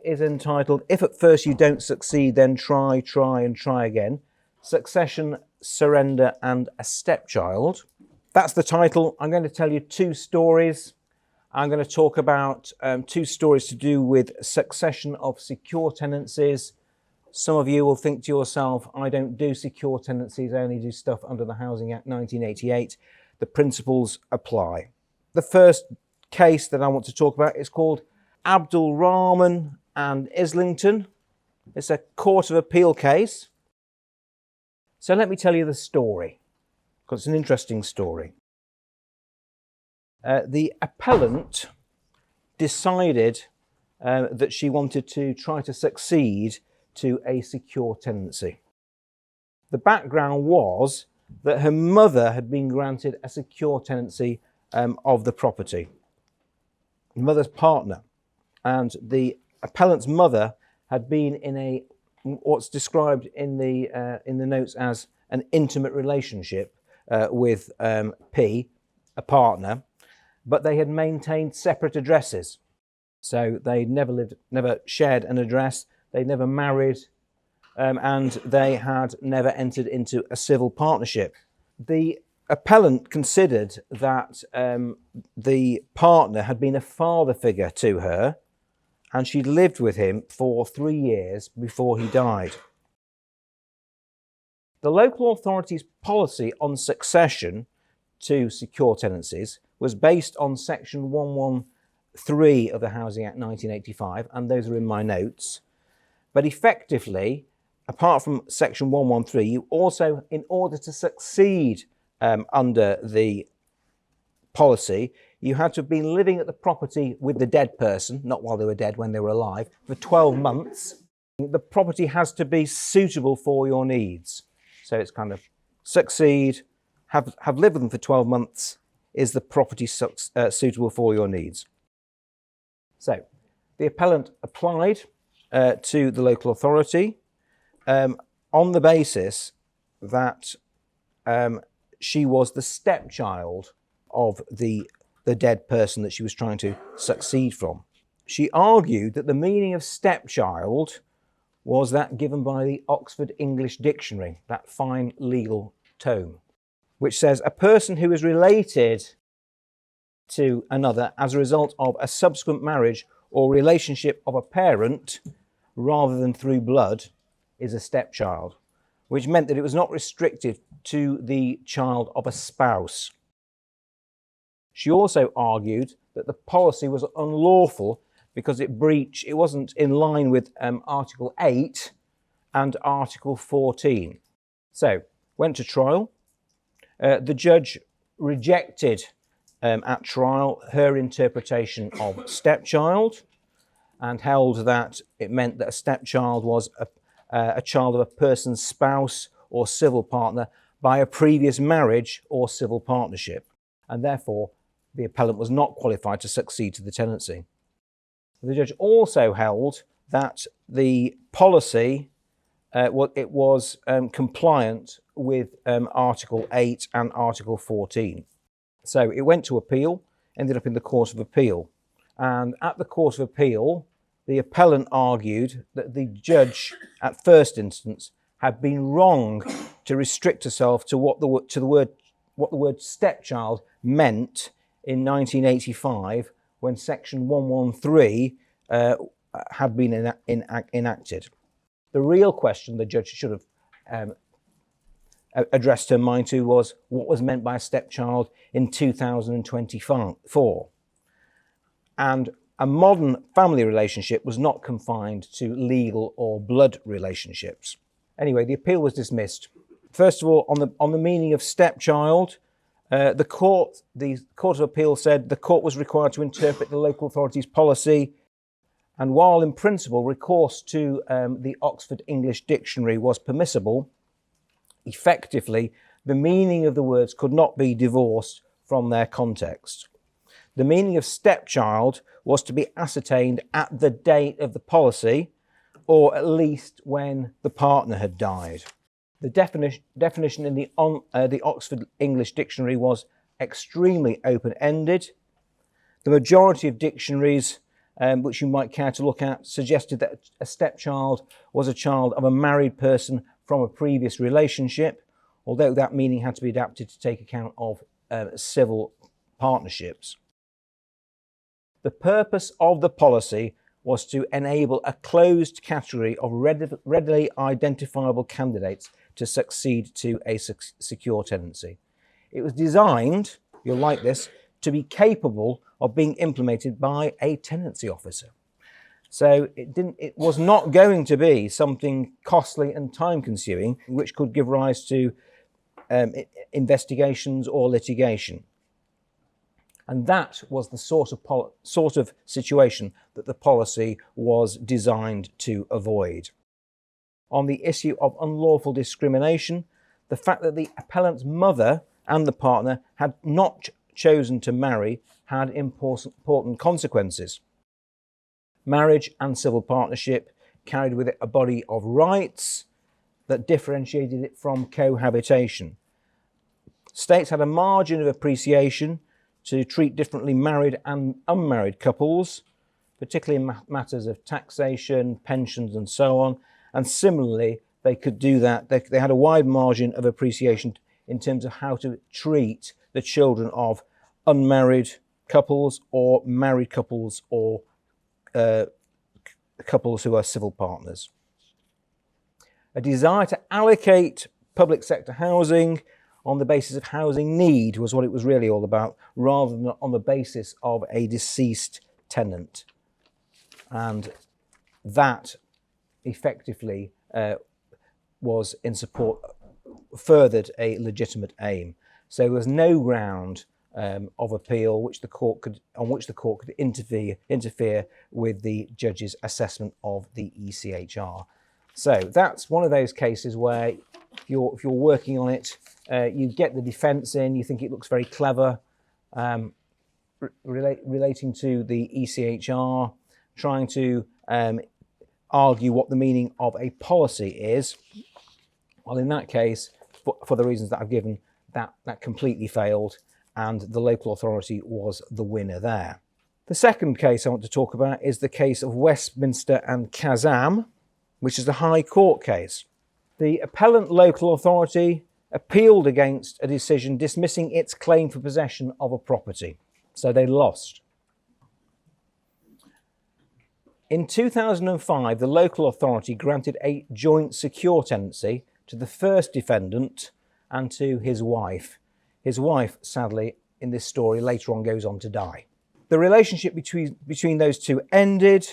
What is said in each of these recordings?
is entitled If at First You Don't Succeed, Then Try, Try and Try Again, Succession, Surrender and a Stepchild. That's the title. I'm going to tell you two stories. I'm going to talk about two stories to do with succession of secure tenancies. Some of you will think to yourself, I don't do secure tenancies, I only do stuff under the Housing Act 1988. The principles apply. The first case that I want to talk about is called Abdelrahman and Islington. It's a Court of Appeal case. So let me tell you the story, because it's an interesting story. The appellant decided that she wanted to try to succeed to a secure tenancy. The background was that her mother had been granted a secure tenancy of the property, the mother's partner, and the appellant's mother had been in a what's described in the notes as an intimate relationship with P, a partner, but they had maintained separate addresses. So they never shared an address, they never married, and they had never entered into a civil partnership. The appellant considered that the partner had been a father figure to her, and she'd lived with him for 3 years before he died. The local authority's policy on succession to secure tenancies was based on section 113 of the Housing Act 1985, and those are in my notes. But effectively, apart from section 113, you also, in order to succeed under the policy, you had to have been living at the property with the dead person, not while they were dead, when they were alive, for 12 months. The property has to be suitable for your needs. So it's kind of succeed, have lived with them for 12 months, is the property suitable for your needs. So the appellant applied to the local authority on the basis that she was the stepchild of the dead person that she was trying to succeed from. She argued that the meaning of stepchild was that given by the Oxford English Dictionary, that fine legal tome, which says a person who is related to another as a result of a subsequent marriage or relationship of a parent rather than through blood is a stepchild, which meant that it was not restricted to the child of a spouse. She also argued that the policy was unlawful because it wasn't in line with Article 8 and Article 14. So, went to trial. The judge rejected at trial her interpretation of stepchild and held that it meant that a stepchild was a child of a person's spouse or civil partner by a previous marriage or civil partnership, and therefore the appellant was not qualified to succeed to the tenancy. The judge also held that the policy was compliant with Article 8 and Article 14. So it went to appeal, ended up in the Court of Appeal. And at the Court of Appeal, the appellant argued that the judge at first instance had been wrong to restrict herself to what the word stepchild meant in 1985 when Section 113 had been enacted. The real question the judge should have addressed her mind to was what was meant by a stepchild in 2024. And a modern family relationship was not confined to legal or blood relationships. Anyway, the appeal was dismissed. First of all, on the meaning of stepchild, the Court of Appeal said the court was required to interpret the local authority's policy, and while in principle recourse to the Oxford English Dictionary was permissible, effectively the meaning of the words could not be divorced from their context. The meaning of stepchild was to be ascertained at the date of the policy, or at least when the partner had died. The definition in the Oxford English Dictionary was extremely open-ended. The majority of dictionaries which you might care to look at, suggested that a stepchild was a child of a married person from a previous relationship, although that meaning had to be adapted to take account of civil partnerships. The purpose of the policy was to enable a closed category of readily identifiable candidates to succeed to a secure tenancy. It was designed, you'll like this, to be capable of being implemented by a tenancy officer. So it was not going to be something costly and time-consuming, which could give rise to investigations or litigation. And that was the sort of situation that the policy was designed to avoid. On the issue of unlawful discrimination, the fact that the appellant's mother and the partner had not chosen to marry had important consequences. Marriage and civil partnership carried with it a body of rights that differentiated it from cohabitation. States had a margin of appreciation to treat differently married and unmarried couples, particularly in matters of taxation, pensions and so on. And similarly, they could do that. They had a wide margin of appreciation in terms of how to treat the children of unmarried couples or married couples or couples who are civil partners. A desire to allocate public sector housing on the basis of housing need was what it was really all about, rather than on the basis of a deceased tenant. And that effectively was in support, furthered a legitimate aim. So there was no ground of appeal on which the court could interfere with the judge's assessment of the ECHR. So that's one of those cases where if you're working on it, you get the defence in, you think it looks very clever, relating to the ECHR, trying to argue what the meaning of a policy is. Well, in that case, for the reasons that I've given, that completely failed, and the local authority was the winner there. The second case I want to talk about is the case of Westminster and Kazam, which is the High Court case. The appellant local authority appealed against a decision dismissing its claim for possession of a property, so they lost. In 2005, the local authority granted a joint secure tenancy to the first defendant and to his wife. His wife, sadly, in this story, later on goes on to die. The relationship between those two ended,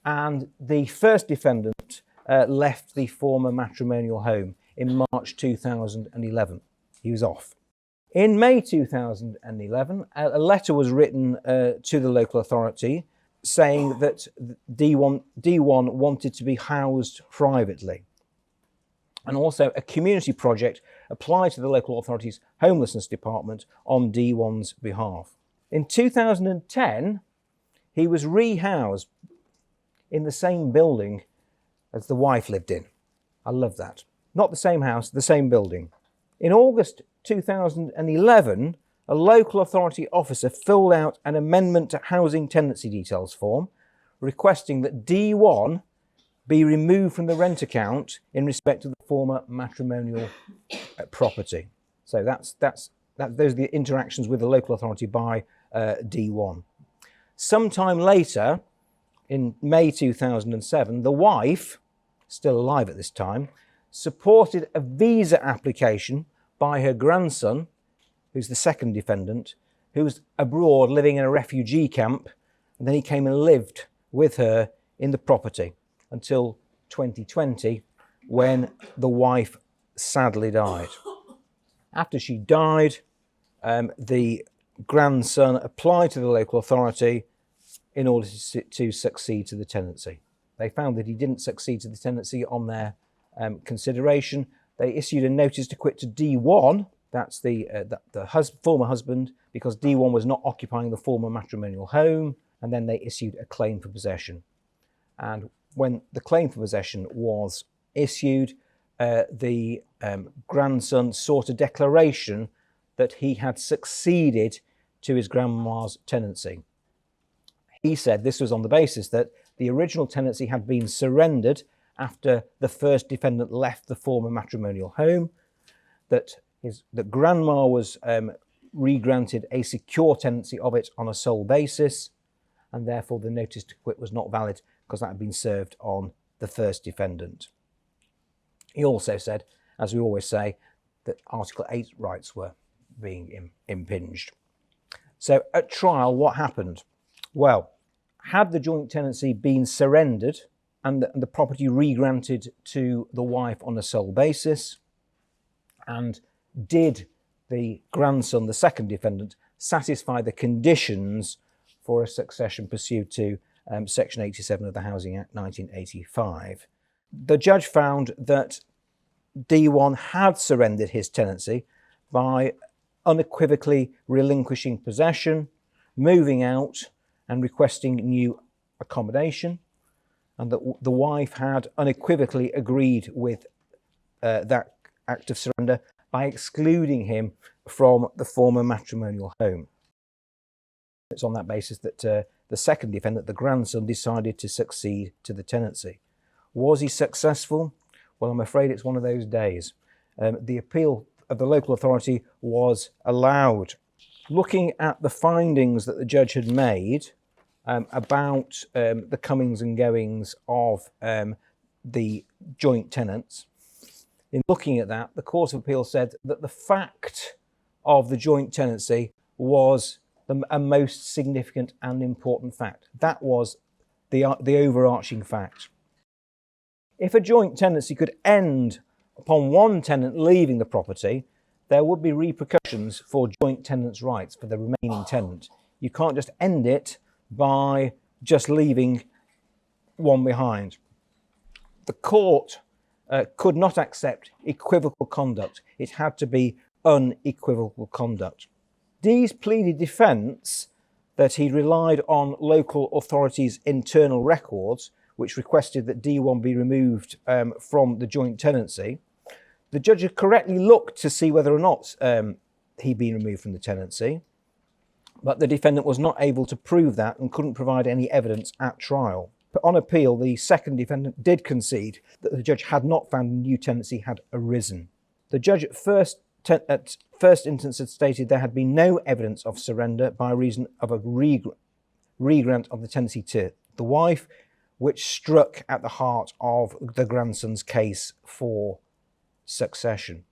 and the first defendant left the former matrimonial home in March 2011. He was off. In May 2011, a letter was written to the local authority saying that D1 wanted to be housed privately. And also a community project applied to the local authority's homelessness department on D1's behalf. In 2010, he was rehoused in the same building as the wife lived in. I love that. Not the same house, the same building. In August 2011, a local authority officer filled out an amendment to housing tenancy details form requesting that D1 be removed from the rent account in respect of the former matrimonial property. So those are the interactions with the local authority by D1. Sometime later, in May 2007, the wife, still alive at this time, supported a visa application by her grandson, who's the second defendant, who was abroad living in a refugee camp, and then he came and lived with her in the property until 2020, when the wife sadly died. After she died, the grandson applied to the local authority in order to succeed to the tenancy. They found that he didn't succeed to the tenancy on their consideration. They issued a notice to quit to D1, that's the former husband, because D1 was not occupying the former matrimonial home, and then they issued a claim for possession. And when the claim for possession was issued, the grandson sought a declaration that he had succeeded to his grandma's tenancy. He said this was on the basis that the original tenancy had been surrendered after the first defendant left the former matrimonial home, that grandma was re-granted a secure tenancy of it on a sole basis, and therefore the notice to quit was not valid because that had been served on the first defendant. He also said, as we always say, that Article 8 rights were being impinged. So at trial, what happened? Well, had the joint tenancy been surrendered and the property re-granted to the wife on a sole basis, and did the grandson, the second defendant, satisfy the conditions for a succession pursuant to Section 87 of the Housing Act 1985? The judge found that D1 had surrendered his tenancy by unequivocally relinquishing possession, moving out and requesting new accommodation, and that the wife had unequivocally agreed with that act of surrender by excluding him from the former matrimonial home. It's on that basis that the second defendant, the grandson, decided to succeed to the tenancy. Was he successful? Well, I'm afraid it's one of those days. The appeal of the local authority was allowed. Looking at the findings that the judge had made about the comings and goings of the joint tenants, in looking at that, the Court of Appeal said that the fact of the joint tenancy was a most significant and important fact. That was the overarching fact. If a joint tenancy could end upon one tenant leaving the property, there would be repercussions for joint tenants' rights for the remaining tenant. You can't just end it by just leaving one behind. The court could not accept equivocal conduct. It had to be unequivocal conduct. Dee's pleaded defence that he relied on local authorities' internal records, which requested that D1 be removed from the joint tenancy. The judge had correctly looked to see whether or not he'd been removed from the tenancy, but the defendant was not able to prove that and couldn't provide any evidence at trial. But on appeal, the second defendant did concede that the judge had not found a new tenancy had arisen. The judge at first instance had stated there had been no evidence of surrender by reason of a re-grant of the tenancy to the wife, which struck at the heart of the grandson's case for succession.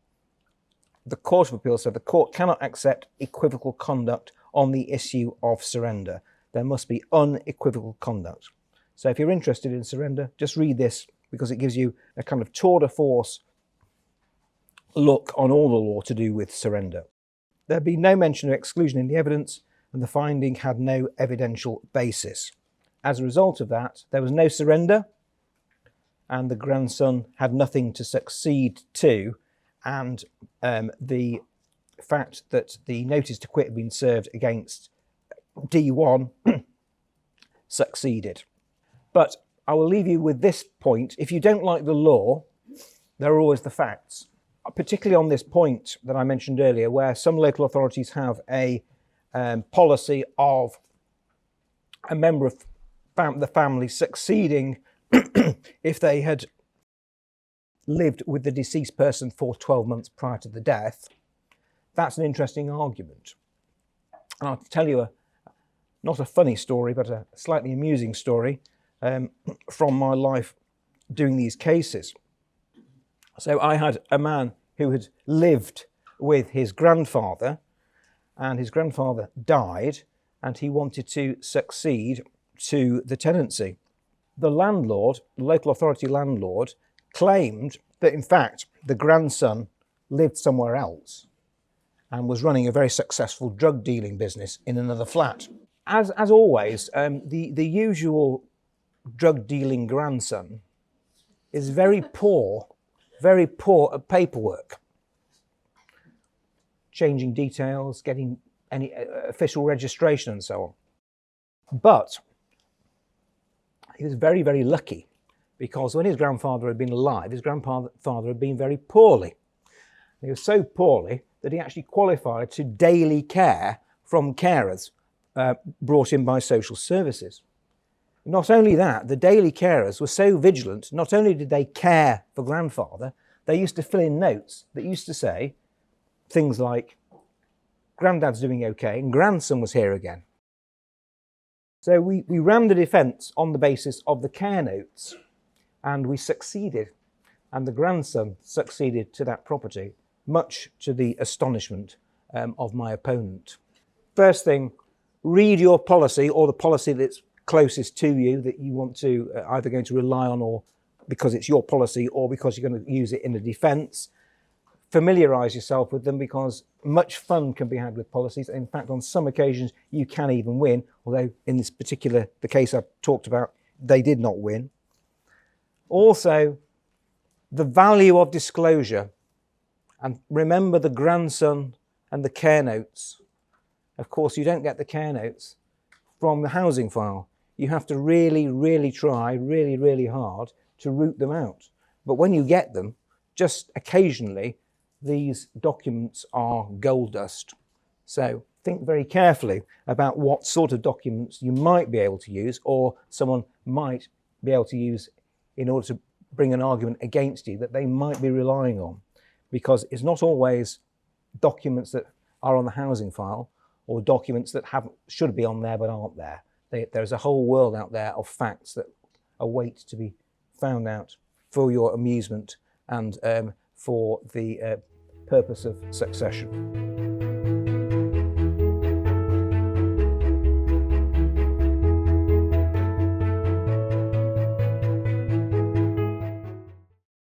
The Court of Appeal said the court cannot accept equivocal conduct on the issue of surrender. There must be unequivocal conduct. So if you're interested in surrender, just read this, because it gives you a kind of tour de force look on all the law to do with surrender. There'd be no mention of exclusion in the evidence, and the finding had no evidential basis. As a result of that, there was no surrender, and the grandson had nothing to succeed to, and the fact that the notice to quit had been served against D1 succeeded. But I will leave you with this point. If you don't like the law, there are always the facts, particularly on this point that I mentioned earlier, where some local authorities have a policy of a member of the family succeeding if they had lived with the deceased person for 12 months prior to the death. That's an interesting argument. And I'll tell you not a funny story, but a slightly amusing story from my life doing these cases. So I had a man who had lived with his grandfather, and his grandfather died, and he wanted to succeed to the tenancy. The landlord, the local authority landlord, claimed that in fact the grandson lived somewhere else and was running a very successful drug dealing business in another flat. As always, the usual drug dealing grandson is very poor at paperwork, changing details, getting any official registration and so on. But he was very, very lucky, because when his grandfather had been alive, his grandfather had been very poorly. He was so poorly that he actually qualified to daily care from carers brought in by social services. Not only that, the daily carers were so vigilant, not only did they care for grandfather, they used to fill in notes that used to say things like, "Granddad's doing okay and grandson was here again." So we ran the defence on the basis of the care notes, and we succeeded, and the grandson succeeded to that property, much to the astonishment of my opponent. First thing, read your policy, or the policy that's closest to you that you want to either going to rely on, or because it's your policy or because you're going to use it in a defence. Familiarise yourself with them, because much fun can be had with policies. In fact, on some occasions you can even win, although in this particular, the case I've talked about, they did not win. Also, the value of disclosure, and remember the grandson and the care notes. Of course, you don't get the care notes from the housing file. You have to really try really hard to root them out. But when you get them, just occasionally, these documents are gold dust. So think very carefully about what sort of documents you might be able to use, or someone might be able to use in order to bring an argument against you that they might be relying on. Because it's not always documents that are on the housing file or documents that should be on there but aren't there. There's a whole world out there of facts that await to be found out for your amusement and for the purpose of succession.